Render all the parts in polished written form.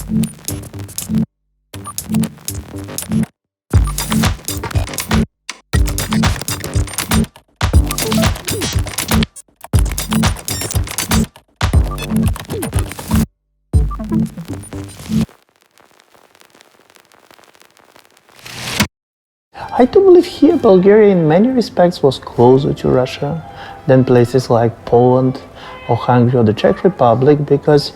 I do believe here Bulgaria in many respects was closer to Russia than places like Poland or Hungary or the Czech Republic, because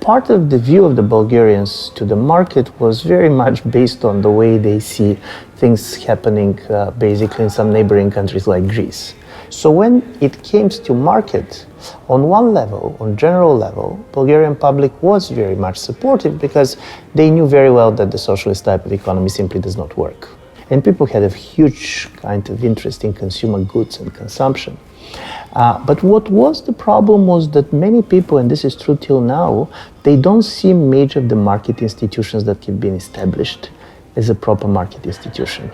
part of the view of the Bulgarians to the market was very much based on the way they see things happening basically in some neighboring countries like Greece. So when it came to market, on one level, on general level, Bulgarian public was very much supportive because they knew very well that the socialist type of economy simply does not work. And people had a huge kind of interest in consumer goods and consumption. But what was the problem was that many people, and this is true till now, they don't see major of the market institutions that have been established as a proper market institution.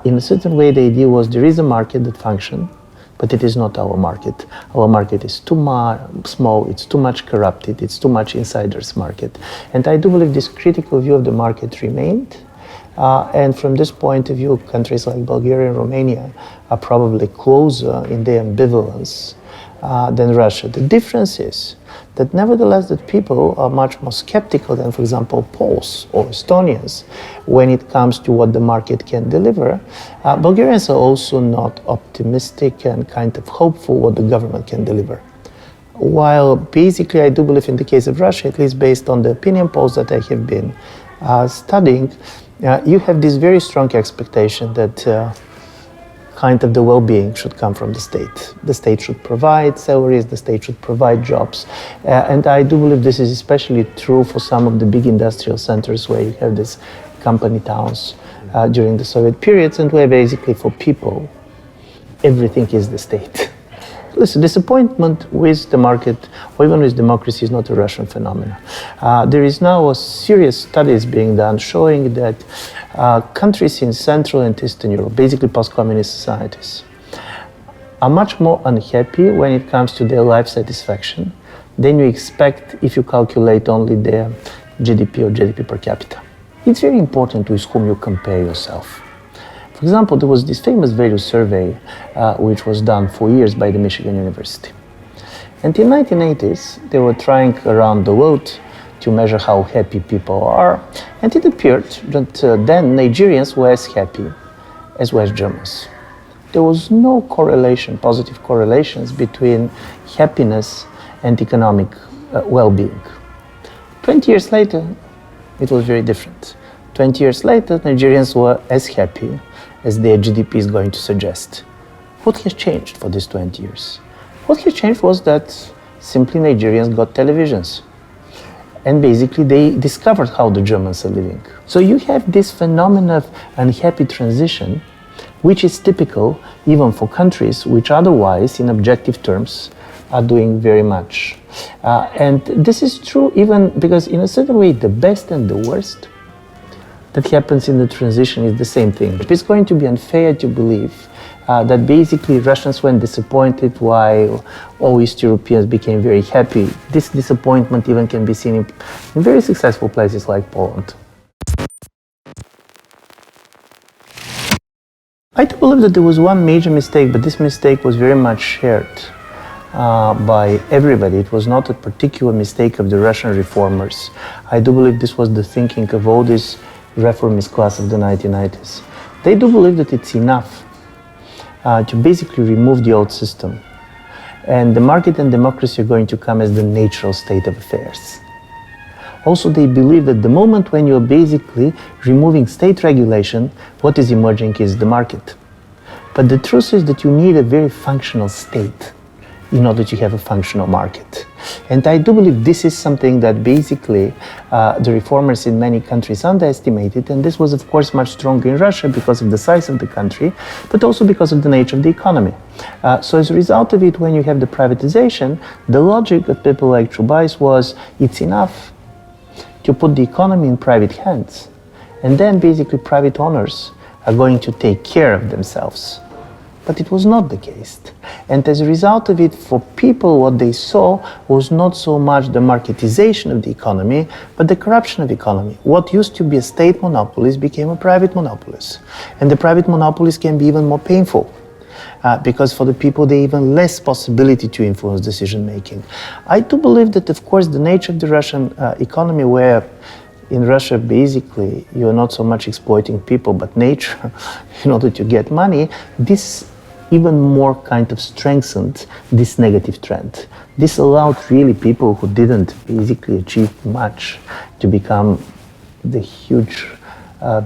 In a certain way, the idea was there is a market that functions, but it is not our market. Our market is too small, it's too much corrupted, it's too much insiders market. And I do believe this critical view of the market remained. And from this point of view, countries like Bulgaria and Romania are probably closer in their ambivalence than Russia. The difference is that nevertheless that people are much more skeptical than, for example, Poles or Estonians when it comes to what the market can deliver. Bulgarians are also not optimistic and kind of hopeful what the government can deliver. While basically I do believe in the case of Russia, at least based on the opinion polls that I have been studying, you have this very strong expectation that kind of the well-being should come from the state. The state should provide salaries, the state should provide jobs. And I do believe this is especially true for some of the big industrial centers where you have these company towns during the Soviet periods, and where basically for people, everything is the state. Listen, disappointment with the market or even with democracy is not a Russian phenomenon. There is now a serious studies being done showing that countries in Central and Eastern Europe, basically post-communist societies, are much more unhappy when it comes to their life satisfaction than you expect if you calculate only their GDP or GDP per capita. It's very important with whom you compare yourself. For example, there was this famous value survey which was done for years by the Michigan University. And in the 1980s, they were trying around the world to measure how happy people are. And it appeared that then Nigerians were as happy as West Germans. There was no correlation, positive correlations between happiness and economic well-being. 20 years later, it was very different. 20 years later, Nigerians were as happy as their GDP is going to suggest. What has changed for these 20 years? What has changed was that simply Nigerians got televisions. And basically they discovered how the Germans are living. So you have this phenomenon of unhappy transition, which is typical even for countries which otherwise, in objective terms, are doing very much. And this is true even because in a certain way, the best and the worst that happens in the transition is the same thing. It's going to be unfair to believe that basically Russians went disappointed while all East Europeans became very happy. This disappointment even can be seen in very successful places like Poland. I do believe that there was one major mistake, but this mistake was very much shared by everybody. It was not a particular mistake of the Russian reformers. I do believe this was the thinking of all this reformist class of the 1990s. They do believe that it's enough to basically remove the old system, and the market and democracy are going to come as the natural state of affairs. Also, they believe that the moment when you're basically removing state regulation, what is emerging is the market. But the truth is that you need a very functional state in order to have a functional market. And I do believe this is something that basically the reformers in many countries underestimated, and this was of course much stronger in Russia because of the size of the country, but also because of the nature of the economy. So as a result of it, when you have the privatization, the logic of people like Chubais was it's enough to put the economy in private hands, and then basically private owners are going to take care of themselves. But it was not the case. And as a result of it, for people, what they saw was not so much the marketization of the economy, but the corruption of the economy. What used to be a state monopolist became a private monopolist. And the private monopolist can be even more painful. Because for the people, they even less possibility to influence decision making. I do believe that, of course, the nature of the Russian economy, where in Russia, basically, you're not so much exploiting people, but nature, in order to get money, this even more kind of strengthened this negative trend. This allowed really people who didn't basically achieve much to become the huge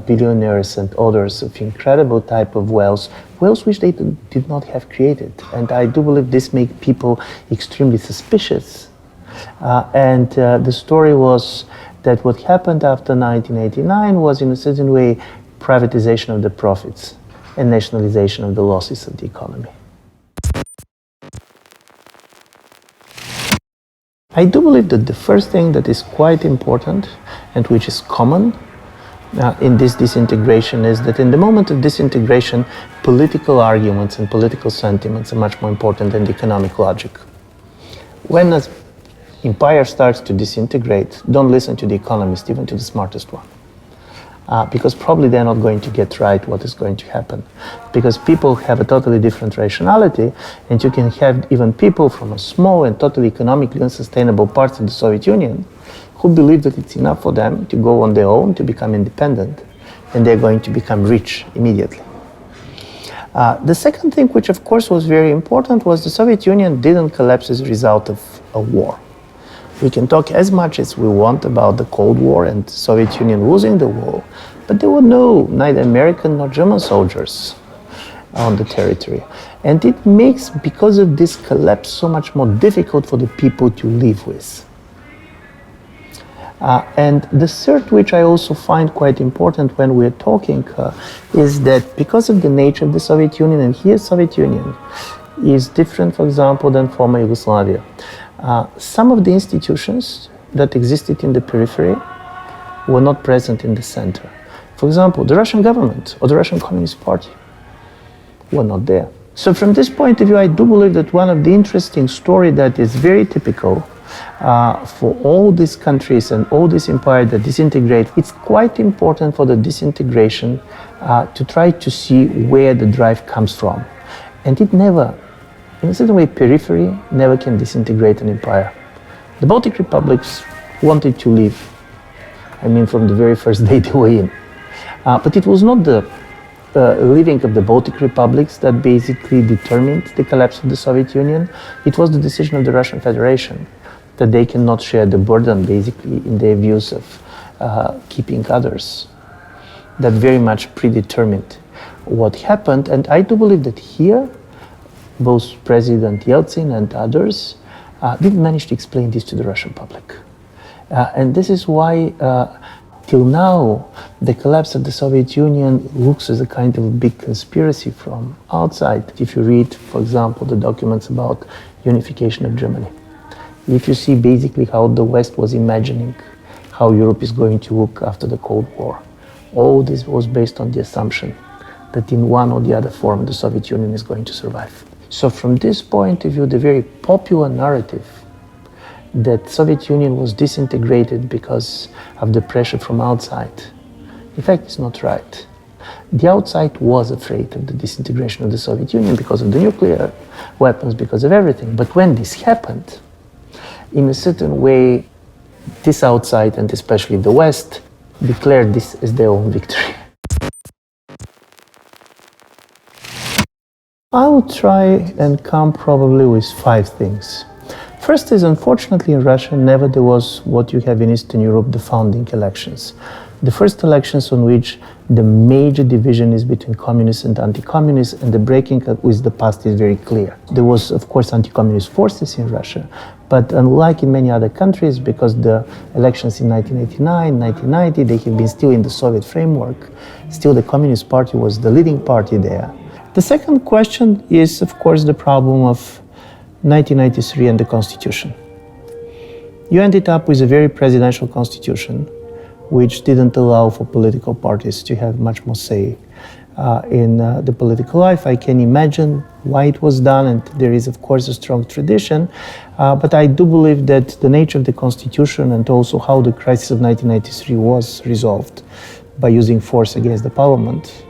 billionaires and others of incredible type of wealth which they did not have created. And I do believe this made people extremely suspicious. The story was that what happened after 1989 was in a certain way privatization of the profits and nationalization of the losses of the economy. I do believe that the first thing that is quite important and which is common in this disintegration is that in the moment of disintegration, political arguments and political sentiments are much more important than the economic logic. When an empire starts to disintegrate, don't listen to the economist, even to the smartest one. Because probably they're not going to get right what is going to happen. Because people have a totally different rationality, and you can have even people from a small and totally economically unsustainable parts of the Soviet Union who believe that it's enough for them to go on their own, to become independent, and they're going to become rich immediately. The second thing, which of course was very important, was the Soviet Union didn't collapse as a result of a war. We can talk as much as we want about the Cold War and the Soviet Union losing the war, but there were neither American nor German soldiers on the territory. And it makes, because of this collapse, so much more difficult for the people to live with. And the third, which I also find quite important when we're talking, is that because of the nature of the Soviet Union, and here Soviet Union is different, for example, than former Yugoslavia. Some of the institutions that existed in the periphery were not present in the center. For example, the Russian government or the Russian Communist Party were not there. So from this point of view, I do believe that one of the interesting stories that is very typical for all these countries and all these empires that disintegrate, it's quite important for the disintegration to try to see where the drive comes from. And it never, in a certain way, periphery never can disintegrate an empire. The Baltic republics wanted to leave, from the very first day they were in. But it was not the leaving of the Baltic republics that basically determined the collapse of the Soviet Union. It was the decision of the Russian Federation that they cannot share the burden, basically, in their views of keeping others. That very much predetermined what happened. And I do believe that here, both President Yeltsin and others didn't manage to explain this to the Russian public. And this is why, till now, the collapse of the Soviet Union looks as a kind of a big conspiracy from outside. If you read, for example, the documents about unification of Germany, if you see basically how the West was imagining how Europe is going to look after the Cold War, all this was based on the assumption that in one or the other form the Soviet Union is going to survive. So from this point of view, the very popular narrative that Soviet Union was disintegrated because of the pressure from outside, in fact, it's not right. The outside was afraid of the disintegration of the Soviet Union because of the nuclear weapons, because of everything. But when this happened, in a certain way, this outside, and especially the West, declared this as their own victory. I will try and come probably with 5 things. First is, unfortunately, in Russia, never there was what you have in Eastern Europe, the founding elections. The first elections on which the major division is between communists and anti-communists, and the breaking with the past is very clear. There was, of course, anti-communist forces in Russia, but unlike in many other countries, because the elections in 1989, 1990, they have been still in the Soviet framework, still the Communist Party was the leading party there. The second question is, of course, the problem of 1993 and the Constitution. You ended up with a very presidential constitution, which didn't allow for political parties to have much more say in the political life. I can imagine why it was done, and there is, of course, a strong tradition. But I do believe that the nature of the constitution and also how the crisis of 1993 was resolved by using force against the parliament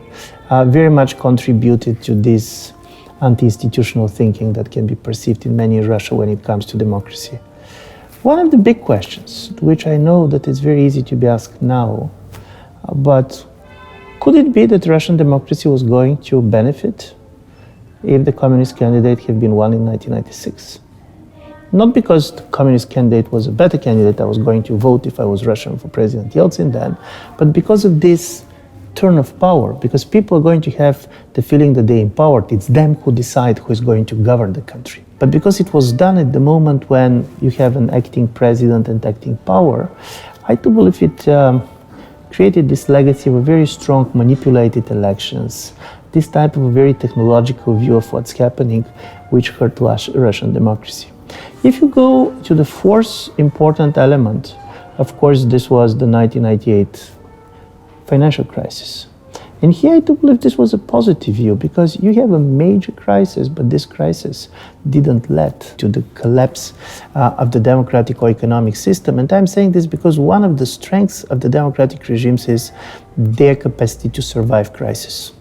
very much contributed to this anti-institutional thinking that can be perceived in many in Russia when it comes to democracy. One of the big questions, which I know that it's very easy to be asked now, but could it be that Russian democracy was going to benefit if the communist candidate had been won in 1996? Not because the communist candidate was a better candidate, I was going to vote if I was Russian for President Yeltsin then, but because of this turn of power, because people are going to have the feeling that they're empowered. It's them who decide who is going to govern the country. But because it was done at the moment when you have an acting president and acting power, I do believe it created this legacy of a very strong manipulated elections, this type of a very technological view of what's happening, which hurt Russian democracy. If you go to the fourth important element, of course, this was the 1998 financial crisis. And here I do believe this was a positive view, because you have a major crisis, but this crisis didn't lead to the collapse of the democratic or economic system. And I'm saying this because one of the strengths of the democratic regimes is their capacity to survive crisis.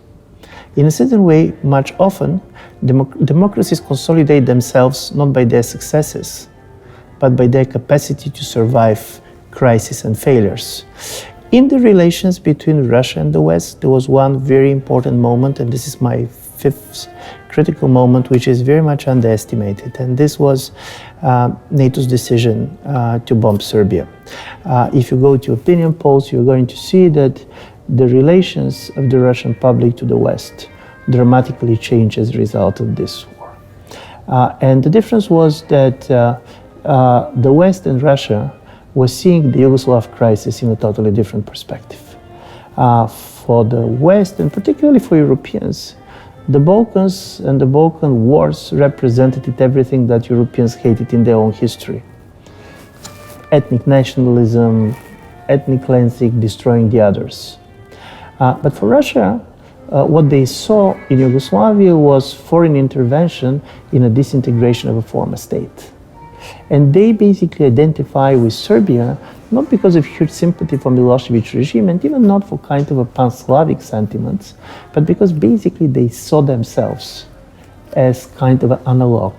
In a certain way, much often, democracies consolidate themselves not by their successes, but by their capacity to survive crisis and failures. In the relations between Russia and the West, there was one very important moment, and this is my fifth critical moment, which is very much underestimated, and this was NATO's decision to bomb Serbia. If you go to opinion polls, you're going to see that the relations of the Russian public to the West dramatically changed as a result of this war. And the difference was that the West and Russia was seeing the Yugoslav crisis in a totally different perspective. For the West, and particularly for Europeans, the Balkans and the Balkan wars represented everything that Europeans hated in their own history. Ethnic nationalism, ethnic cleansing, destroying the others. But for Russia, what they saw in Yugoslavia was foreign intervention in a disintegration of a former state. And they basically identify with Serbia, not because of huge sympathy for Milosevic regime, and even not for kind of a pan-Slavic sentiments, but because basically they saw themselves as kind of an analog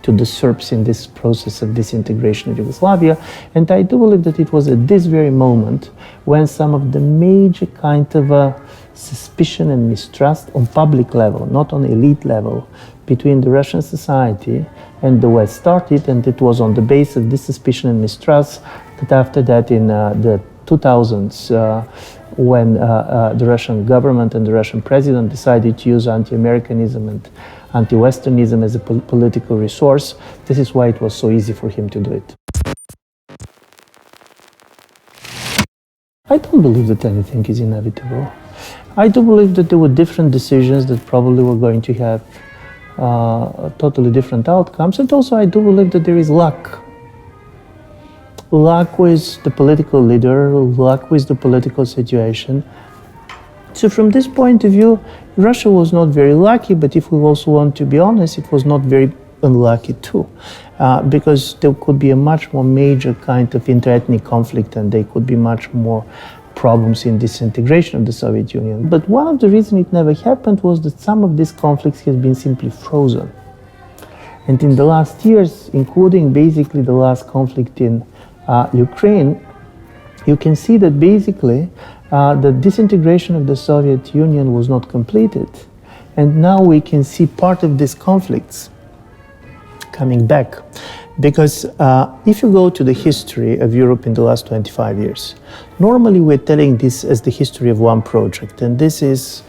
to the Serbs in this process of disintegration of Yugoslavia. And I do believe that it was at this very moment when some of the major kind of suspicion and mistrust on public level, not on elite level, between the Russian society and the West started, and it was on the basis of this suspicion and mistrust that after that in the 2000s, when the Russian government and the Russian president decided to use anti-Americanism and anti-Westernism as a political resource, this is why it was so easy for him to do it. I don't believe that anything is inevitable. I do believe that there were different decisions that probably were going to have totally different outcomes, and also I do believe that there is luck. Luck with the political leader, luck with the political situation. So from this point of view, Russia was not very lucky, but if we also want to be honest, it was not very unlucky too, because there could be a much more major kind of inter-ethnic conflict, and there could be much more problems in disintegration of the Soviet Union. But one of the reasons it never happened was that some of these conflicts has been simply frozen. And in the last years, including basically the last conflict in Ukraine, you can see that basically the disintegration of the Soviet Union was not completed. And now we can see part of these conflicts coming back. Because if you go to the history of Europe in the last 25 years, normally we're telling this as the history of one project, and this is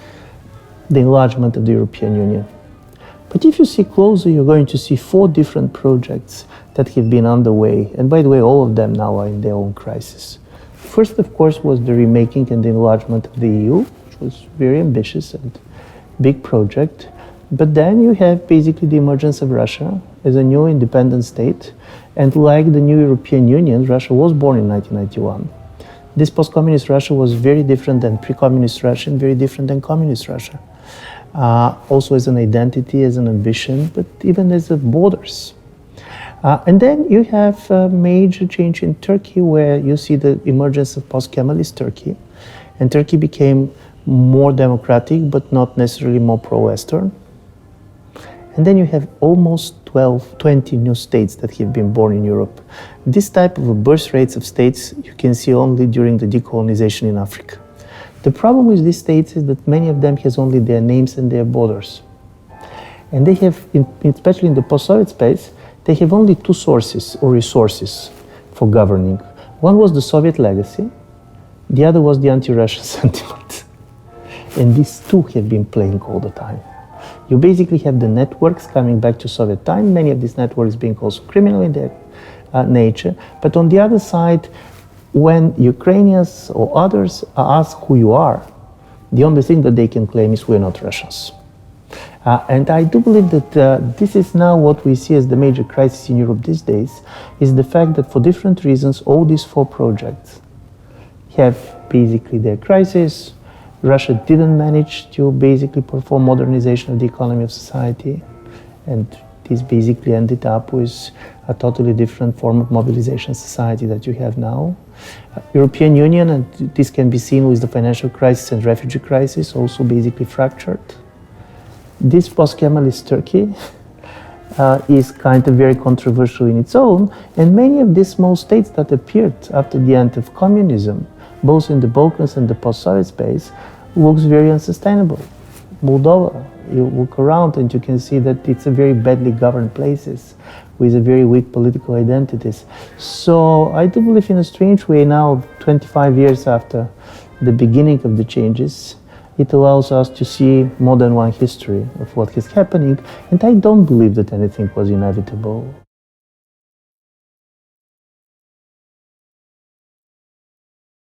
the enlargement of the European Union. But if you see closer, you're going to see 4 different projects that have been underway, and by the way, all of them now are in their own crisis. First, of course, was the remaking and the enlargement of the EU, which was very ambitious and big project. But then you have basically the emergence of Russia as a new independent state, and like the new European Union, Russia was born in 1991. this post-communist Russia was very different than pre-communist Russia and very different than communist Russia. Also as an identity, as an ambition, but even as a borders. And then you have a major change in Turkey, where you see the emergence of post-Kemalist Turkey. And Turkey became more democratic, but not necessarily more pro-Western. And then you have almost 20 new states that have been born in Europe. This type of birth rates of states you can see only during the decolonization in Africa. The problem with these states is that many of them has only their names and their borders. And they have, especially in the post-Soviet space, they have only two sources or resources for governing. One was the Soviet legacy, the other was the anti-Russian sentiment. And these two have been playing all the time. You basically have the networks coming back to Soviet time, many of these networks being also criminal in their nature. But on the other side, when Ukrainians or others are asked who you are, the only thing that they can claim is we're not Russians. And I do believe that this is now what we see as the major crisis in Europe these days, is the fact that for different reasons, all these four projects have basically their crisis. Russia didn't manage to basically perform modernization of the economy of society, and this basically ended up with a totally different form of mobilization society that you have now. European Union, and this can be seen with the financial crisis and refugee crisis, also basically fractured. This post-Kemalist Turkey is kind of very controversial in its own, and many of these small states that appeared after the end of communism, both in the Balkans and the post-Soviet space, looks very unsustainable. Moldova, you look around and you can see that it's a very badly governed places with a very weak political identities. So I do believe in a strange way now, 25 years after the beginning of the changes, it allows us to see more than one history of what is happening, and I don't believe that anything was inevitable.